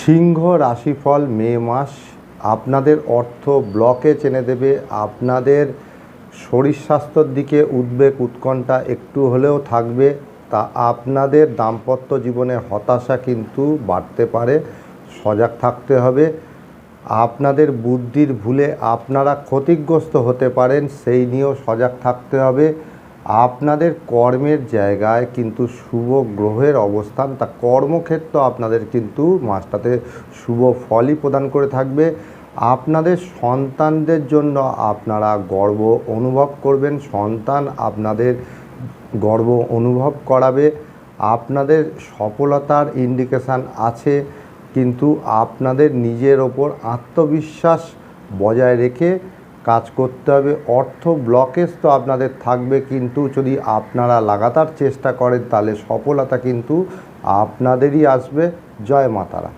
সিংহ রাশিফল মে মাস আপনাদের অর্থ ব্লকেজ এনে দেবে। আপনাদের শরীর স্বাস্থ্যের দিকে উদ্বেগ উৎকণ্ঠা একটু হলেও থাকবে। তা আপনাদের দাম্পত্য জীবনে হতাশা কিন্তু বাড়তে পারে, সজাগ থাকতে হবে। আপনাদের বুদ্ধির ভুলে আপনারা ক্ষতিগ্রস্ত হতে পারেন, সেই নিয়েও সজাগ থাকতে হবে। আপনাদের কর্মের জায়গায় কিন্তু শুভ গ্রহের অবস্থান, তা কর্মক্ষেত্র আপনাদের কিন্তু মাসটাতে শুভ ফলই প্রদান করে থাকবে। আপনাদের সন্তানদের জন্য আপনারা গর্ব অনুভব করবেন, সন্তান আপনাদের গর্ব অনুভব করাবে। আপনাদের সফলতার ইন্ডিকেশান আছে, কিন্তু আপনাদের নিজের ওপর আত্মবিশ্বাস বজায় রেখে কাজ করতে হবে। অর্থ ব্লকেজ তো আপনাদের থাকবে, কিন্তু যদি আপনারা লাগাতার চেষ্টা করেন তাহলে সফলতা কিন্তু আপনাদেরই আসবে। জয় মা তারা।